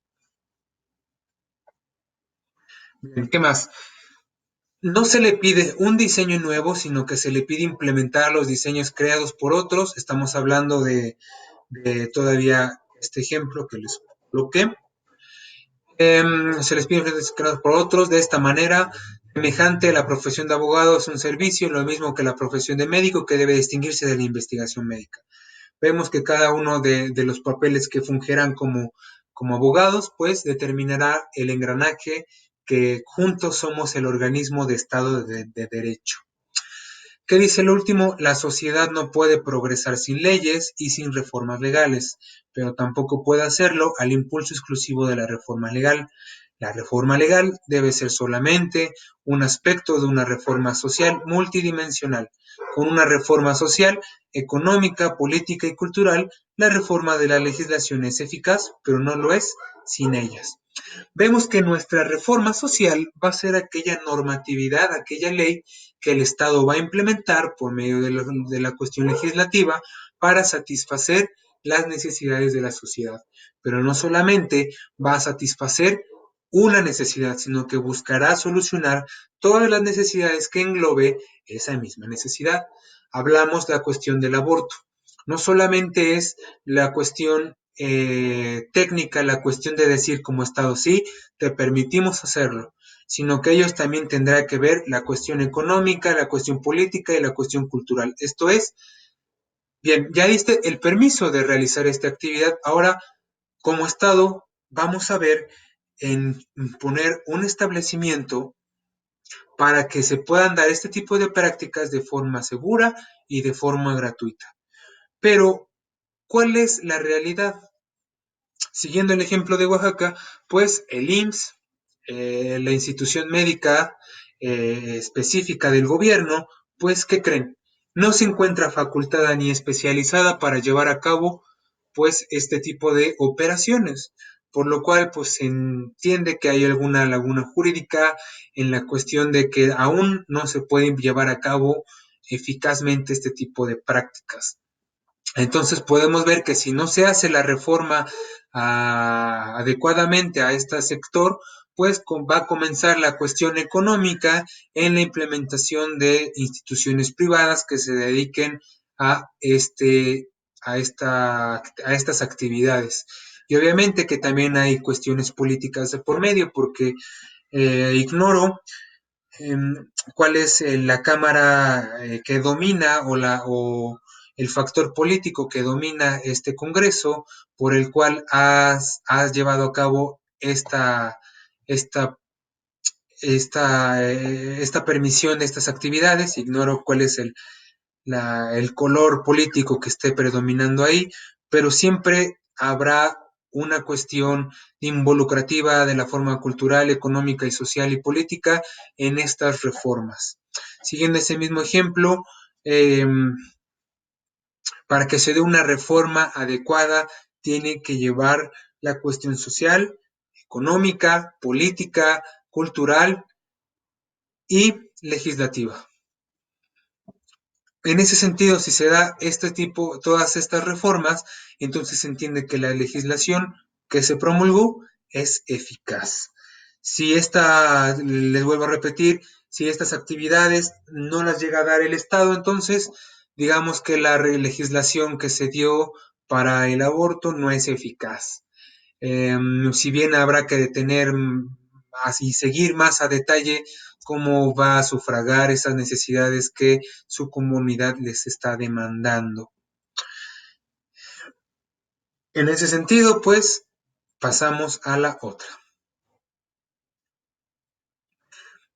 ¿Qué más? No se le pide un diseño nuevo, sino que se le pide implementar los diseños creados por otros. Estamos hablando de todavía este ejemplo que les coloqué. Se les pide creados por otros. De esta manera, semejante, la profesión de abogado es un servicio, lo mismo que la profesión de médico, que debe distinguirse de la investigación médica. Vemos que cada uno de los papeles que fungirán como abogados, pues determinará el engranaje que juntos somos el organismo de Estado de Derecho. ¿Qué dice el último? La sociedad no puede progresar sin leyes y sin reformas legales, pero tampoco puede hacerlo al impulso exclusivo de la reforma legal. La reforma legal debe ser solamente un aspecto de una reforma social multidimensional. Con una reforma social, económica, política y cultural, la reforma de la legislación es eficaz, pero no lo es sin ellas. Vemos que nuestra reforma social va a ser aquella normatividad, aquella ley que el Estado va a implementar por medio de la cuestión legislativa para satisfacer las necesidades de la sociedad. Pero no solamente va a satisfacer una necesidad, sino que buscará solucionar todas las necesidades que englobe esa misma necesidad. Hablamos de la cuestión del aborto. No solamente es la cuestión técnica, la cuestión de decir como Estado, sí, te permitimos hacerlo, sino que ellos también tendrán que ver la cuestión económica, la cuestión política y la cuestión cultural. Esto es, bien, ya diste el permiso de realizar esta actividad, ahora como Estado vamos a ver en poner un establecimiento para que se puedan dar este tipo de prácticas de forma segura y de forma gratuita. Pero, ¿cuál es la realidad? Siguiendo el ejemplo de Oaxaca, pues el IMSS, la institución médica específica del gobierno, pues, ¿qué creen? No se encuentra facultada ni especializada para llevar a cabo, pues, este tipo de operaciones. por lo cual pues se entiende que hay alguna laguna jurídica en la cuestión de que aún no se pueden llevar a cabo eficazmente este tipo de prácticas. Entonces podemos ver que si no se hace la reforma adecuadamente a este sector, pues va a comenzar la cuestión económica en la implementación de instituciones privadas que se dediquen a, a estas actividades. Y obviamente que también hay cuestiones políticas de por medio, porque ignoro cuál es la cámara que domina o el factor político que domina este Congreso por el cual has llevado a cabo esta, esta permisión de estas actividades. Ignoro cuál es el color político que esté predominando ahí, pero siempre habrá una cuestión involucrativa de la forma cultural, económica y social y política en estas reformas. Siguiendo ese mismo ejemplo, eh, para que se dé una reforma adecuada, tiene que llevar la cuestión social, económica, política, cultural y legislativa. En ese sentido, si se da todas estas reformas, entonces se entiende que la legislación que se promulgó es eficaz. Si les vuelvo a repetir, si estas actividades no las llega a dar el Estado, entonces digamos que la legislación que se dio para el aborto no es eficaz. Si bien habrá que detener y seguir más a detalle cómo va a sufragar esas necesidades que su comunidad les está demandando. En ese sentido, pues, pasamos a la otra.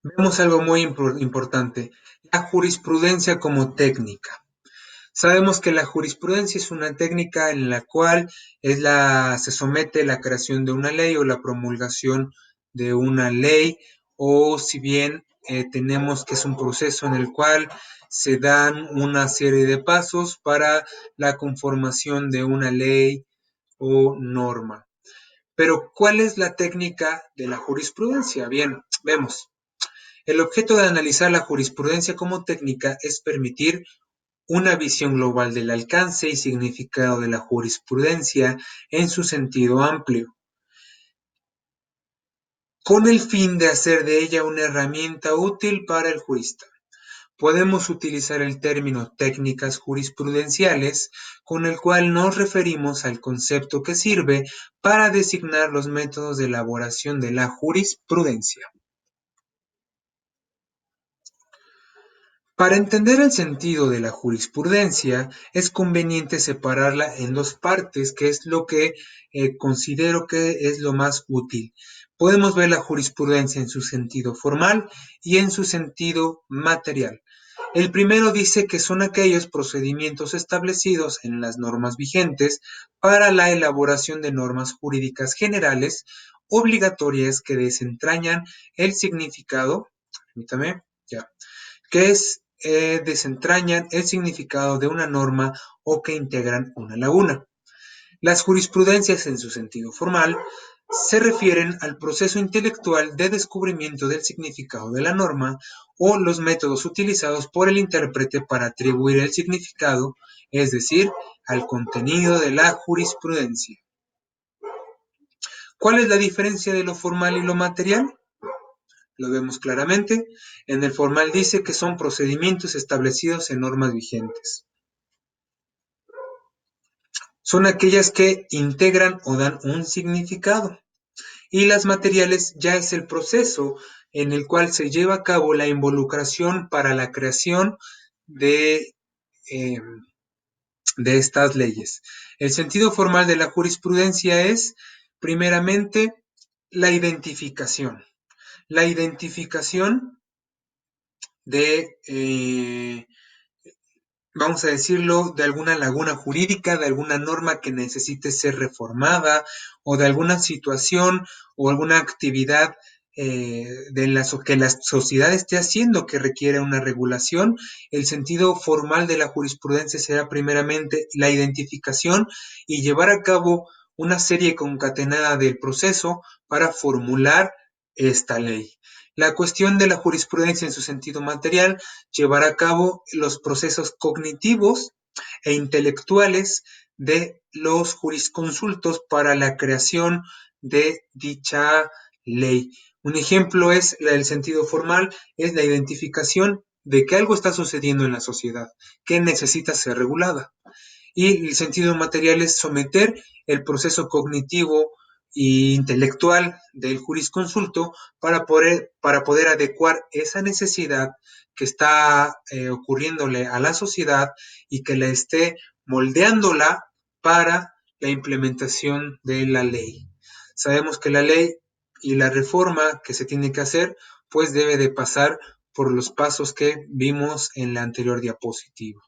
Vemos algo muy importante, la jurisprudencia como técnica. Sabemos que la jurisprudencia es una técnica en la cual se somete la creación de una ley o la promulgación de una ley, o si bien tenemos que es un proceso en el cual se dan una serie de pasos para la conformación de una ley o norma. Pero, ¿cuál es la técnica de la jurisprudencia? Bien, vemos. El objeto de analizar la jurisprudencia como técnica es permitir una visión global del alcance y significado de la jurisprudencia en su sentido amplio, con el fin de hacer de ella una herramienta útil para el jurista. Podemos utilizar el término técnicas jurisprudenciales, con el cual nos referimos al concepto que sirve para designar los métodos de elaboración de la jurisprudencia. Para entender el sentido de la jurisprudencia, es conveniente separarla en dos partes, que es lo que considero que es lo más útil. Podemos ver la jurisprudencia en su sentido formal y en su sentido material. El primero dice que son aquellos procedimientos establecidos en las normas vigentes para la elaboración de normas jurídicas generales obligatorias que desentrañan el significado, permítame, ya, desentrañan el significado de una norma o que integran una laguna. Las jurisprudencias en su sentido formal se refieren al proceso intelectual de descubrimiento del significado de la norma o los métodos utilizados por el intérprete para atribuir el significado, es decir, al contenido de la jurisprudencia. ¿Cuál es la diferencia de lo formal y lo material? Lo vemos claramente. En el formal dice que son procedimientos establecidos en normas vigentes. Son aquellas que integran o dan un significado. Y las materiales ya es el proceso en el cual se lleva a cabo la involucración para la creación eh, de estas leyes. El sentido formal de la jurisprudencia es, primeramente, la identificación. La identificación de, vamos a decirlo, de alguna laguna jurídica, de alguna norma que necesite ser reformada o de alguna situación o alguna actividad que la sociedad esté haciendo que requiere una regulación. El sentido formal de la jurisprudencia será primeramente la identificación y llevar a cabo una serie concatenada del proceso para formular esta ley. La cuestión de la jurisprudencia en su sentido material llevará a cabo los procesos cognitivos e intelectuales de los jurisconsultos para la creación de dicha ley. Un ejemplo es el sentido formal, es la identificación de que algo está sucediendo en la sociedad, que necesita ser regulada. Y el sentido material es someter el proceso cognitivo e intelectual del jurisconsulto para poder adecuar esa necesidad que está ocurriéndole a la sociedad y que la esté moldeándola para la implementación de la ley. Sabemos que la ley y la reforma que se tiene que hacer, pues debe de pasar por los pasos que vimos en la anterior diapositiva.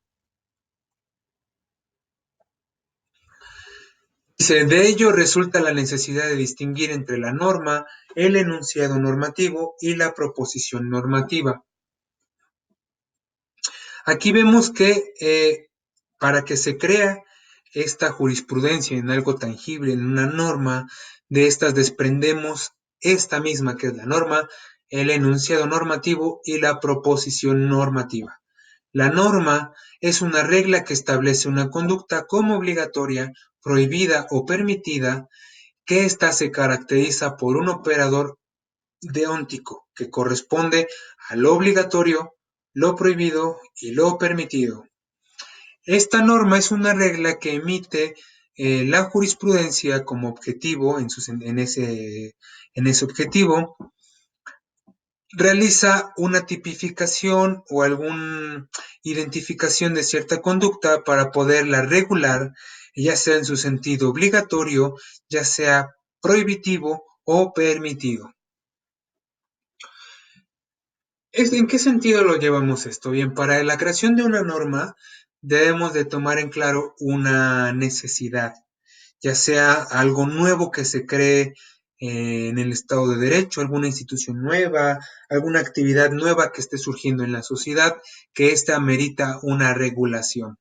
Dice, de ello resulta la necesidad de distinguir entre la norma, el enunciado normativo y la proposición normativa. Aquí vemos que para que se crea esta jurisprudencia en algo tangible, en una norma, de estas desprendemos esta misma que es la norma, el enunciado normativo y la proposición normativa. La norma es una regla que establece una conducta como obligatoria, prohibida o permitida, que ésta se caracteriza por un operador deóntico que corresponde a lo obligatorio, lo prohibido y lo permitido. Esta norma es una regla que emite la jurisprudencia como objetivo en ese objetivo realiza una tipificación o alguna identificación de cierta conducta para poderla regular, ya sea en su sentido obligatorio, ya sea prohibitivo o permitido. ¿En qué sentido lo llevamos esto? Bien, para la creación de una norma debemos de tomar en claro una necesidad, ya sea algo nuevo que se cree en el Estado de Derecho, alguna institución nueva, alguna actividad nueva que esté surgiendo en la sociedad, que ésta amerita una regulación.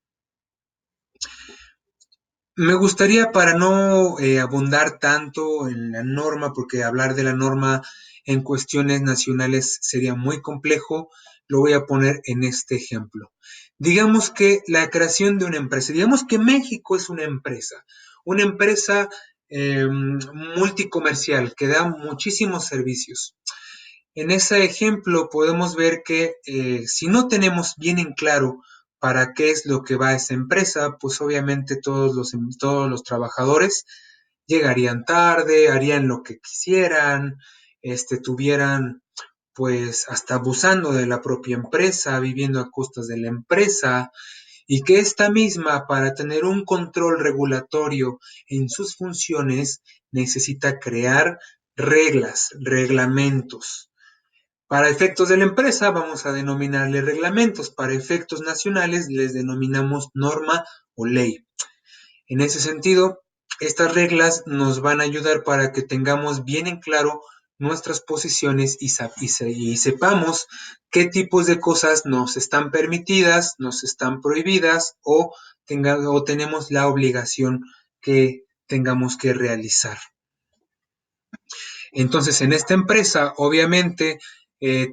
Me gustaría, para no abundar tanto en la norma, porque hablar de la norma en cuestiones nacionales sería muy complejo, lo voy a poner en este ejemplo. Digamos que la creación de una empresa, digamos que México es una empresa multicomercial que da muchísimos servicios. En ese ejemplo podemos ver que si no tenemos bien en claro para qué es lo que va esa empresa, pues obviamente todos los trabajadores llegarían tarde, harían lo que quisieran, tuvieran pues hasta abusando de la propia empresa, viviendo a costas de la empresa, y que esta misma, para tener un control regulatorio en sus funciones, necesita crear reglas, reglamentos. Para efectos de la empresa vamos a denominarle reglamentos, para efectos nacionales les denominamos norma o ley. En ese sentido, estas reglas nos van a ayudar para que tengamos bien en claro nuestras posiciones y sepamos qué tipos de cosas nos están permitidas, nos están prohibidas o tenemos la obligación que tengamos que realizar. Entonces, en esta empresa, obviamente,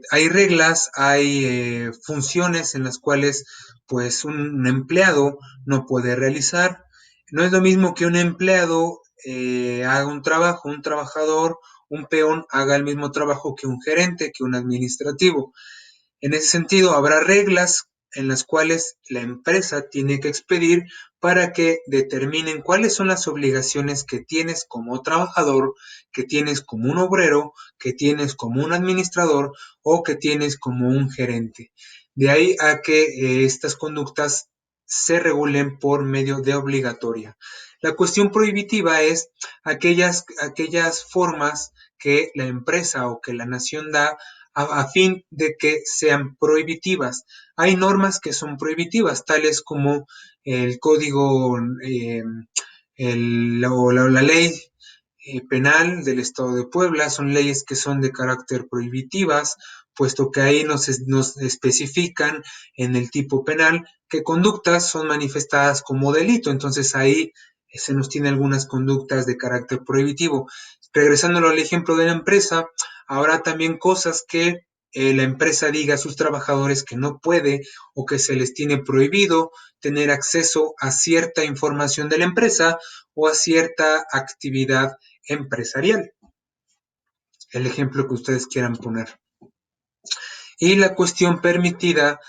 hay reglas, hay funciones en las cuales, pues, un empleado no puede realizar. No es lo mismo que un empleado haga un trabajo, un trabajador, un peón haga el mismo trabajo que un gerente, que un administrativo. En ese sentido, habrá reglas en las cuales la empresa tiene que expedir para que determinen cuáles son las obligaciones que tienes como trabajador, que tienes como un obrero, que tienes como un administrador o que tienes como un gerente. De ahí a que estas conductas se regulen por medio de obligatoria. La cuestión prohibitiva es aquellas formas que la empresa o que la nación da a fin de que sean prohibitivas. Hay normas que son prohibitivas, tales como el código, la ley penal del Estado de Puebla, son leyes que son de carácter prohibitivas, puesto que ahí nos especifican en el tipo penal qué conductas son manifestadas como delito. Entonces ahí se nos tiene algunas conductas de carácter prohibitivo. Regresándolo al ejemplo de la empresa, habrá también cosas que la empresa diga a sus trabajadores que no puede o que se les tiene prohibido tener acceso a cierta información de la empresa o a cierta actividad empresarial. El ejemplo que ustedes quieran poner. Y la cuestión permitida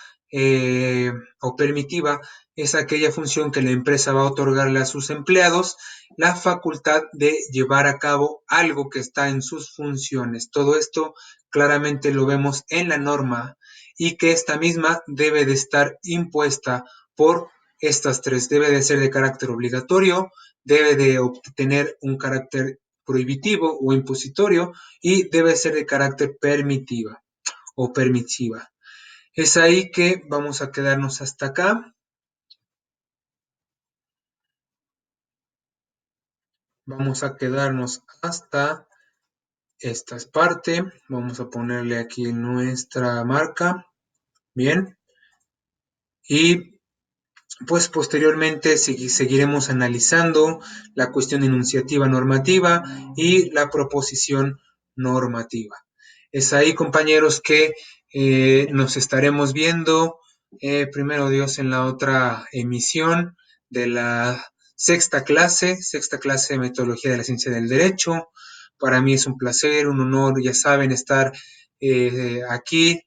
o permitiva es aquella función que la empresa va a otorgarle a sus empleados la facultad de llevar a cabo algo que está en sus funciones. Todo esto claramente lo vemos en la norma y que esta misma debe de estar impuesta por estas tres. Debe de ser de carácter obligatorio, debe de tener un carácter prohibitivo o impositorio y debe ser de carácter permitiva o permisiva. Es ahí que vamos a quedarnos hasta acá. Vamos a quedarnos hasta esta parte. Vamos a ponerle aquí nuestra marca. Bien. Y pues posteriormente seguiremos analizando la cuestión enunciativa normativa y la proposición normativa. Es ahí, compañeros, que nos estaremos viendo, primero Dios, en la otra emisión de la sexta clase de Metodología de la Ciencia del Derecho. Para mí es un placer, un honor, ya saben, estar aquí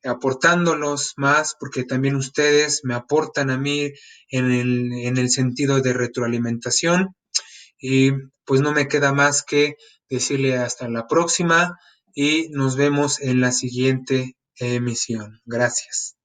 aportándolos más, porque también ustedes me aportan a mí en el sentido de retroalimentación. Y pues no me queda más que decirle hasta la próxima y nos vemos en la siguiente emisión. Gracias.